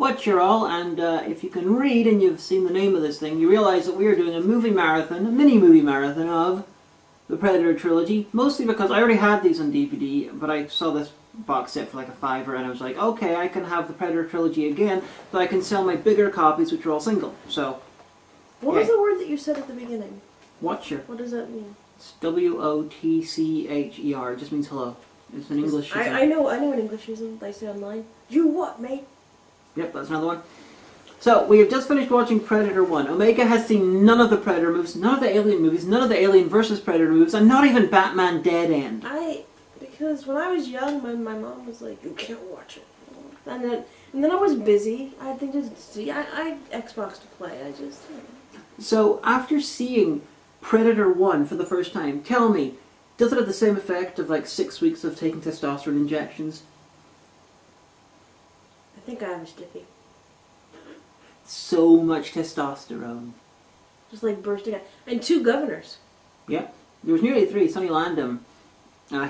much, you're all, and if you can read and you've seen the name of this thing, you realize that we are doing a movie marathon, a mini-movie marathon of the Predator trilogy, mostly because I already had these on DVD, but I saw this box set for like a $5, and I was like, okay, I can have the Predator trilogy again, but I can sell my bigger copies, which are all single, so... What was the word that you said at the beginning? Watcher. What does that mean? It's WOTCHER, it just means hello. It's an English... I know an Englishism they say online. You what, mate? Yep, that's another one. So, we have just finished watching Predator 1. Omega has seen none of the Predator movies, none of the Alien movies, none of the Alien vs. Predator movies, and not even Batman Dead End. Because when I was young, my mom was like, you can't watch it. And then I was busy. I had things to see. I had Xbox to play. I just... So, after seeing Predator 1 for the first time, tell me, does it have the same effect of like 6 weeks of taking testosterone injections? I think I was stiffy. So much testosterone. Just like bursting out. And 2 governors. Yeah. There was nearly 3. Sonny Landham,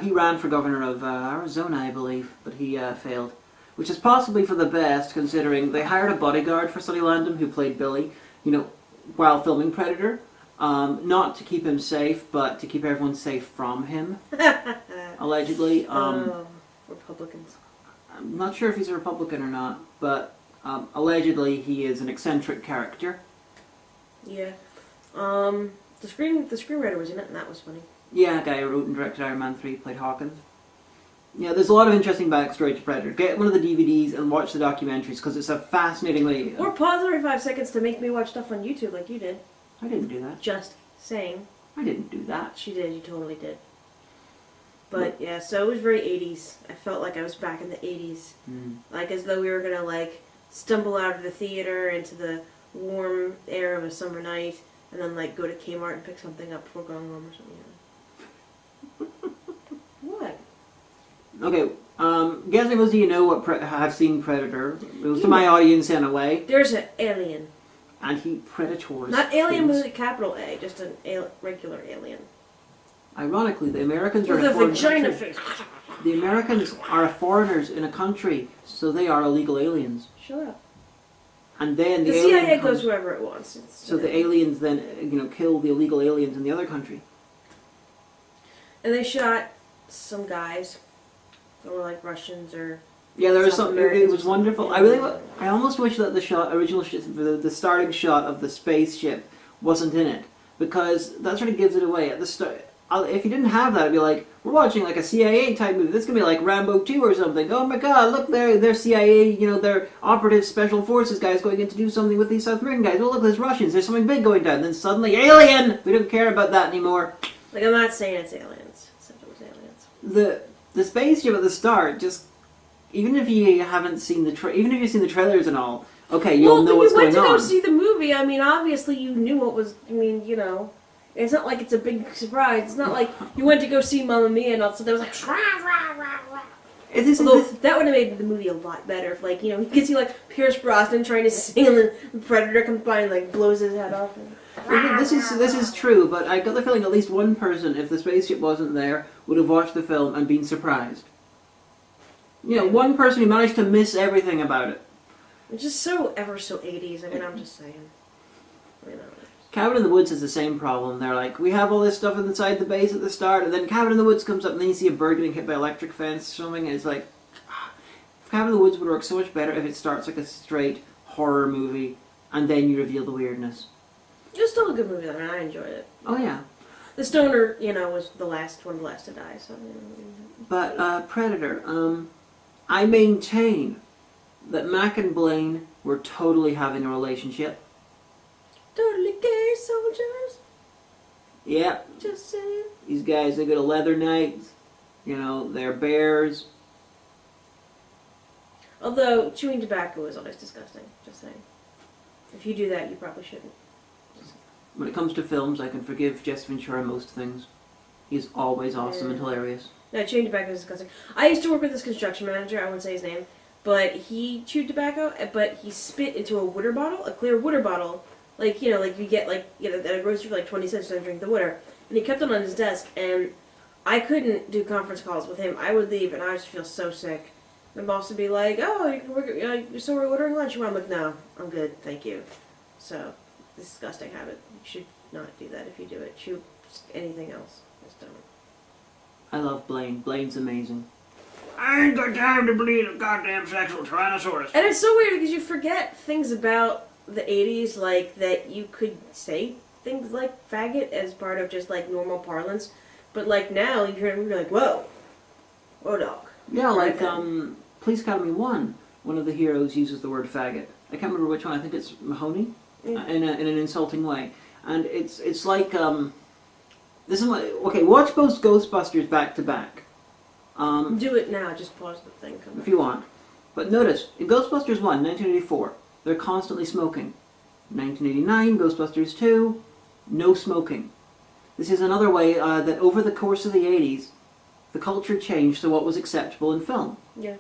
he ran for governor of Arizona, I believe, but he failed. Which is possibly for the best, considering they hired a bodyguard for Sonny Landham, who played Billy, while filming Predator. Not to keep him safe, but to keep everyone safe from him. Allegedly. Republicans. I'm not sure if he's a Republican or not, but allegedly he is an eccentric character. Yeah. The screenwriter was in it, and that was funny. Yeah, a guy who wrote and directed Iron Man 3 played Hagan. Yeah, there's a lot of interesting backstory to Predator. Get one of the DVDs and watch the documentaries, because it's a fascinatingly... Or pause every 5 seconds to make me watch stuff on YouTube like you did. I didn't do that. Just saying. I didn't do that. She did, you totally did. But yeah, so it was very 80s. I felt like I was back in the 80s. Like as though we were gonna like stumble out of the theater into the warm air of a summer night and then like go to Kmart and pick something up before going home or something. What? Okay, guessing was, do you know what have seen Predator? It was to my audience in a way. There's an alien. And he predators. Not alien things. with a capital A, just a regular alien. Ironically, the Americans with are a vagina face. The Americans are foreigners in a country, so they are illegal aliens. Shut up. And then the CIA goes wherever it wants. So the aliens then, kill the illegal aliens in the other country. And they shot some guys that were like Russians or... Yeah, there was something. It was wonderful. I almost wish that the starting shot of the spaceship wasn't in it, because that sort of gives it away at the start. If you didn't have that, it'd be like, we're watching like a CIA type movie. This could be like Rambo 2 or something. Oh my God, look, they're CIA, they're operative special forces guys going in to do something with these South American guys. Oh look, there's Russians. There's something big going down. Then suddenly, alien. We don't care about that anymore. Like, I'm not saying it's aliens. Except it was aliens. The spaceship at the start just. Even if you haven't seen even if you've seen the trailers and all, okay, you'll know what's going on. Well, you went to go see the movie. I mean, obviously you knew what was. It's not like it's a big surprise. It's not like you went to go see Mamma Mia and all of a sudden there was like rah rah rah rah. Although that would have made the movie a lot better. If you could see like Pierce Brosnan trying to sing and the Predator comes by and like blows his head off. This is true, but I got the feeling at least one person, if the spaceship wasn't there, would have watched the film and been surprised. One person who managed to miss everything about it. It's just so ever so 80s. I mean, I'm just saying. Cabin in the Woods has the same problem. They're like, we have all this stuff inside the base at the start, and then Cabin in the Woods comes up, and then you see a bird getting hit by an electric fence or something, and it's like, Cabin in the Woods would work so much better if it starts like a straight horror movie, and then you reveal the weirdness. It was still a good movie, I mean, I enjoyed it. Oh, yeah. The stoner, was one of the last to die, so... But, Predator, I maintain that Mac and Blaine were totally having a relationship. Totally gay soldiers. Yeah. Just saying. These guys, they go to leather nights. They're bears. Although, chewing tobacco is always disgusting. Just saying. If you do that, you probably shouldn't. When it comes to films, I can forgive Jess Ventura most things. He's always awesome and hilarious. No, chewing tobacco is disgusting. I used to work with this construction manager, I won't say his name, but he chewed tobacco, but he spit into a water bottle, a clear water bottle, like you get at a grocery for like 20 cents to drink the water, and he kept it on his desk, and I couldn't do conference calls with him. I would leave, and I would just feel so sick. My boss would be like, "Oh, so we're ordering lunch." I'm like, "No, I'm good, thank you." So, disgusting habit. You should not do that. If you do it, shoot anything else. Just don't. I love Blaine. Blaine's amazing. I ain't got time to bleed a goddamn sexual tyrannosaurus. And it's so weird because you forget things about the 80s, like that you could say things like faggot as part of just like normal parlance. But like now, you hear it, you're like, whoa, dog. Yeah, like Police Academy 1, one of the heroes uses the word faggot. I can't remember which one. I think it's Mahoney, in an insulting way. And it's like this is what, okay. Watch both Ghostbusters back to back. Do it now. Just pause the thing. If you want. But notice, in Ghostbusters 1, 1984, they're constantly smoking. 1989, Ghostbusters 2, no smoking. This is another way that over the course of the 80s, the culture changed to what was acceptable in film. Yeah.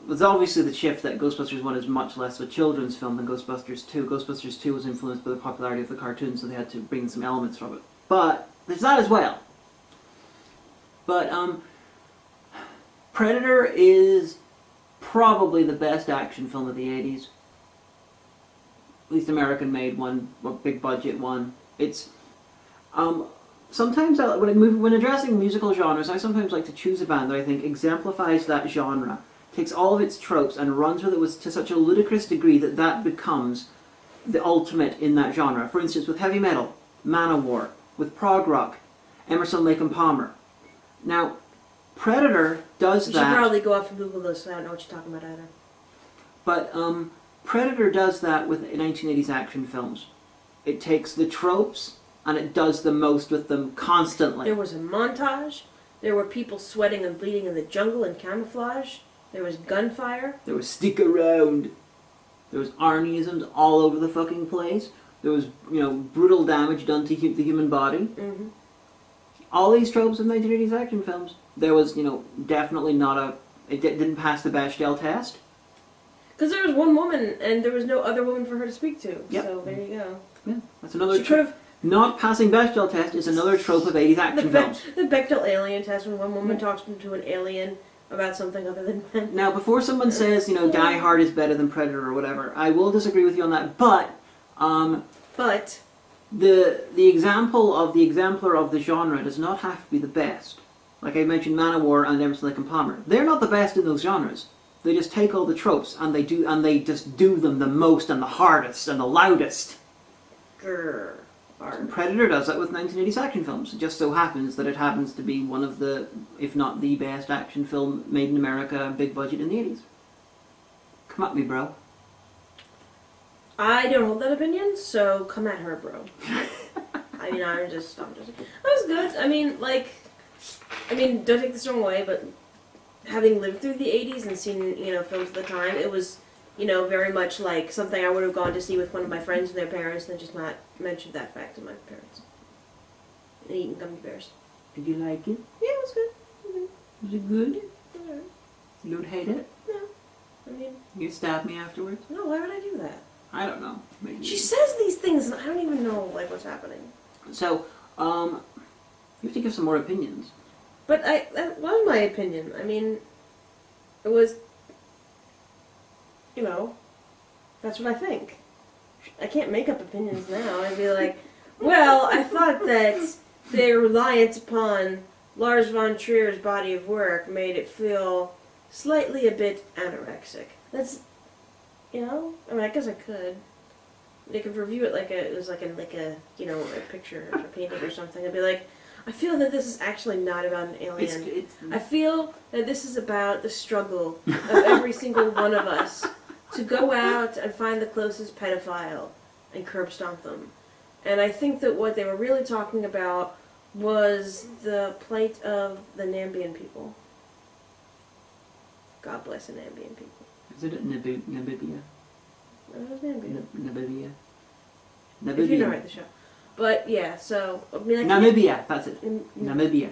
There's obviously the shift that Ghostbusters 1 is much less of a children's film than Ghostbusters 2. Ghostbusters 2 was influenced by the popularity of the cartoon, so they had to bring some elements from it. But there's that as well. But Predator is probably the best action film of the 80s. At least American-made one, a big budget one. It's sometimes when addressing musical genres, I sometimes like to choose a band that I think exemplifies that genre, takes all of its tropes and runs with it to such a ludicrous degree that that becomes the ultimate in that genre. For instance, with heavy metal, Manowar. With prog rock, Emerson, Lake and Palmer. Now, Predator does that. You should probably go off and Google this. I don't know what you're talking about either. But Predator does that with 1980s action films. It takes the tropes and it does the most with them constantly. There was a montage. There were people sweating and bleeding in the jungle in camouflage. There was gunfire. There was stick around. There was Arnieisms all over the fucking place. There was, brutal damage done to the human body. Mm-hmm. All these tropes of 1980s action films. There was, definitely not it didn't pass the Bechdel test. Because there was one woman, and there was no other woman for her to speak to. Yep. So there you go. Yeah, that's another. She could have. Not passing Bechdel test is another trope of 80s action films. The Bechdel alien test, when one woman talks to an alien about something other than men. Now, before someone says, Die Hard is better than Predator or whatever, I will disagree with you on that. But the example of the exemplar of the genre does not have to be the best. Like I mentioned, Manowar and Emerson, Lake and Palmer. They're not the best in those genres. They just take all the tropes and they just do them the most and the hardest and the loudest. Grrr. Predator does that with 1980s action films. It just so happens that it happens to be one of the, if not the best action film made in America, big budget in the 80s. Come at me, bro. I don't hold that opinion, so come at her, bro. I mean, I'm just. That was good. I mean, don't take this the wrong way, but having lived through the 80s and seen, films at the time, it was, very much like something I would have gone to see with one of my friends and their parents and just not mentioned that fact to my parents. And eating gummy bears. Did you like it? Yeah, it was good. Was it good? Yeah. You don't hate it? No. I mean... You stab me afterwards? No, why would I do that? I don't know. Maybe. She says these things and I don't even know, what's happening. So, you have to give some more opinions. But that was my opinion. I mean, it was... that's what I think. I can't make up opinions now. I'd be like, well, I thought that their reliance upon Lars von Trier's body of work made it feel slightly a bit anorexic. That's, I mean, I guess I could. They could review it like it was like a picture or a painting or something. I'd be like, I feel that this is actually not about an alien. I feel that this is about the struggle of every single one of us to go out and find the closest pedophile and curb stomp them. And I think that what they were really talking about was the plight of the Nambian people. God bless the Nambian people. Is it Namibia? It was Namibia. Namibia. If you narrate the show. But yeah, so I mean, Namibia, that's it. Namibia.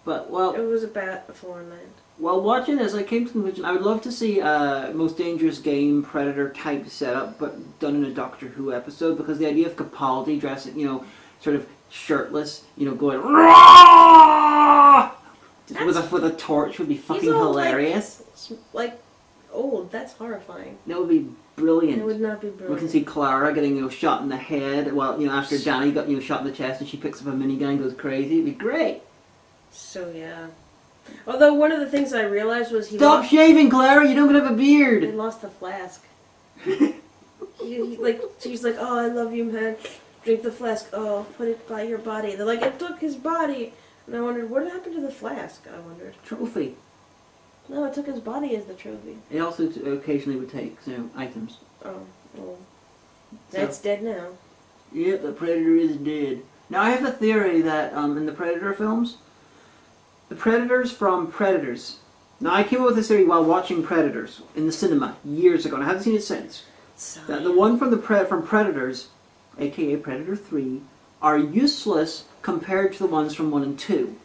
But it was about a foreign land. While watching this, I came to the conclusion I would love to see a Most Dangerous Game Predator type setup, but done in a Doctor Who episode, because the idea of Capaldi dressing, sort of shirtless, going, "Rah!" Just with a torch would be fucking all, hilarious. Like old. That's horrifying. That would be brilliant. It would not be We brilliant. can see Clara getting shot in the head. Well, after Danny got shot in the chest, and she picks up a minigun and goes crazy. It'd be great. So yeah. Although one of the things I realized was Stop shaving, Clara. You don't have a he beard. lost the flask. She's like, oh, I love you, man. Drink the flask. Oh, put it by your body. They're like, it took his body. And I wondered, what happened to the flask? I wondered. Trophy. No, it took his body as the trophy. It also occasionally would take items. Oh, well. That's dead now. Yep, the Predator is dead. Now I have a theory that in the Predator films, the Predators from Predators. Now I came up with this theory while watching Predators in the cinema years ago, and I haven't seen it since. That the one from from Predators, aka Predator 3, are useless compared to the ones from 1 and 2.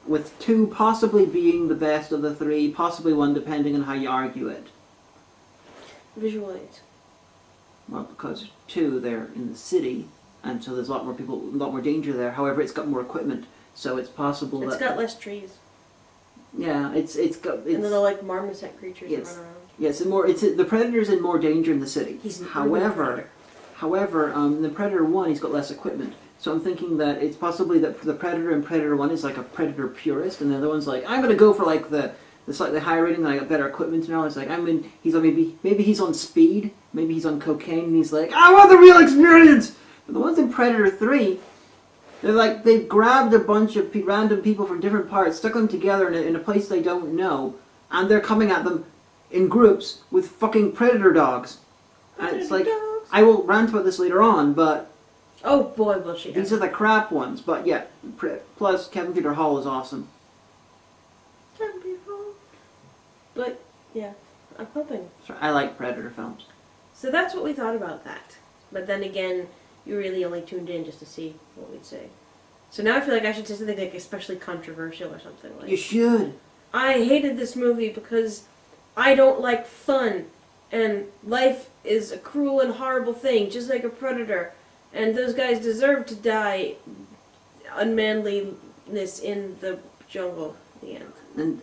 With 2 possibly being the best of the 3, possibly 1 depending on how you argue it. Visual aids. Well, because 2, they're in the city, and so there's a lot more people, a lot more danger there. However, it's got more equipment, so it's possible that... It's got less trees. Yeah, it's got... And then they're like marmoset creatures that run around. Yes, the Predator's in more danger in the city. However, in the Predator 1, he's got less equipment. So I'm thinking that it's possibly that the Predator in Predator 1 is like a Predator purist, and the other one's like, I'm going to go for like the slightly higher rating, and I got better equipment and all. It's like, maybe he's on speed, maybe he's on cocaine, and he's like, I want the real experience! But the ones in Predator 3, they're like, they've grabbed a bunch of random people from different parts, stuck them together in a place they don't know, and they're coming at them in groups with fucking Predator dogs. And it's like, I will rant about this later on, but... Oh boy, will she. These are the crap ones, but yeah. Plus, Kevin Peter Hall is awesome. Kevin Peter Hall. But, yeah, I'm hoping. I like Predator films. So that's what we thought about that. But then again, you really only tuned in just to see what we'd say. So now I feel like I should say something like especially controversial or something like. You should. I hated this movie because I don't like fun. And life is a cruel and horrible thing, just like a predator. And those guys deserve to die unmanliness in the jungle at the end. And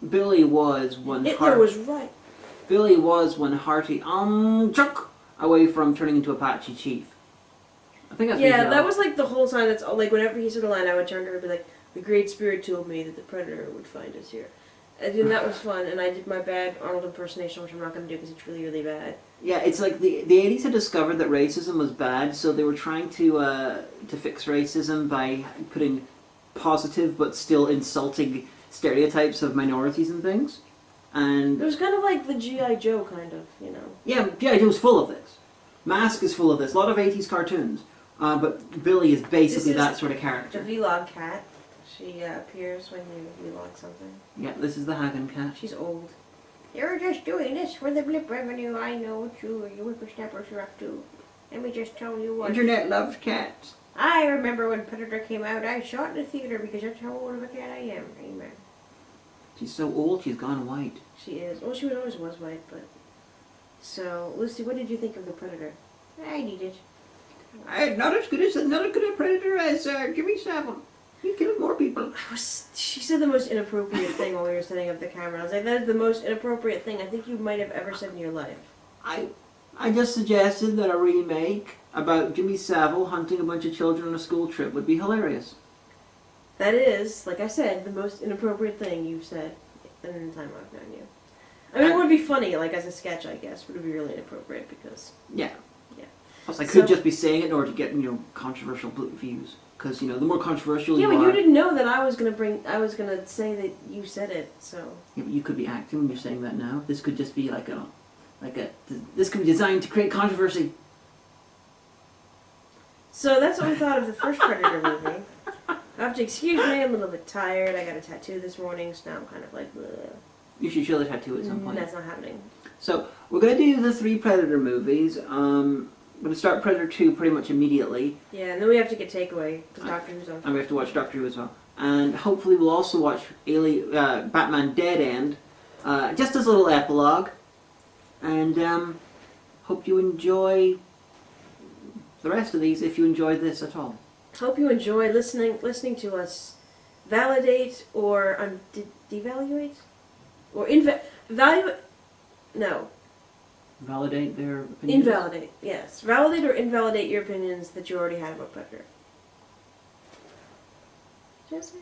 Billy was one Hitler was right. Billy was one hearty chuck away from turning into Apache Chief. I think that's that was like the whole time. That's all. Like whenever he said a line, I would turn to her and be like, "The Great Spirit told me that the predator would find us here." And that was fun. And I did my bad Arnold impersonation, which I'm not going to do because it's really, really bad. Yeah, it's like the 80s had discovered that racism was bad, so they were trying to fix racism by putting positive but still insulting stereotypes of minorities and things. And it was kind of like the G.I. Joe, kind of, you know. Yeah, G.I. Joe's full of this. Mask is full of this. A lot of 80s cartoons. But Billy is basically that sort of character. The vlog cat. She appears when you vlog something. Yeah, this is the Hagan cat. She's old. You're just doing this for the blip revenue. I know what you whippersnappers are up to. Let me just tell you what. Internet loves cats. I remember when Predator came out, I saw it in the theater because that's how old of a cat I am. Amen. She's so old, she's gone white. She is. Well, she always was white, but... So, Lucy, what did you think of the Predator? I need it. Not as good a Predator as Jimmy Savile. He killed more people. She said the most inappropriate thing while we were setting up the camera. I was like, that is the most inappropriate thing I think you might have ever said in your life. I just suggested that a remake about Jimmy Savile hunting a bunch of children on a school trip would be hilarious. That is, like I said, the most inappropriate thing you've said in the time I've known you. I mean, it would be funny, like as a sketch, I guess, but it would be really inappropriate because... Yeah. Plus, I could just be saying it in order to get, controversial views. Because, the more controversial you are... Yeah, but you didn't know that I was gonna say that you said it, so... Yeah, but you could be acting when you're saying that now. This could just be this could be designed to create controversy. So that's what we thought of the first Predator movie. I have to excuse me, I'm a little bit tired. I got a tattoo this morning, so now I'm kind of like... Bleh. You should show the tattoo at some point. That's not happening. So, we're going to do the 3 Predator movies. I'm going to start Predator 2 pretty much immediately. Yeah, and then we have to get Takeaway, because Doctor Who's on. And we have to watch Doctor Who as well. And hopefully we'll also watch Batman Dead End, just as a little epilogue. And hope you enjoy the rest of these, if you enjoyed this at all. Hope you enjoy listening to us validate or devaluate? Or evaluate? No. Validate their opinions. Invalidate, yes. Validate or invalidate your opinions that you already had about Predator. Just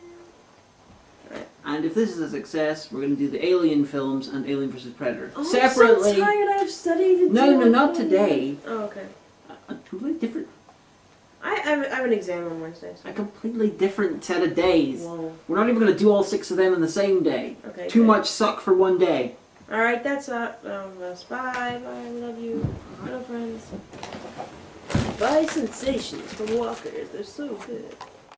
Alright. And if this is a success, we're going to do the Alien films and Alien vs. Predator. Oh, Separately. I'm so tired. I've studied. No, not today. Oh, okay. A completely different. I have an exam on Wednesday. So. A completely different set of days. Whoa. We're not even going to do all 6 of them in the same day. Okay. Too good. much suck for one day. Alright, that's all of us. Bye. Bye. We love you. Hello, friends. Buy sensations from Walkers. They're so good.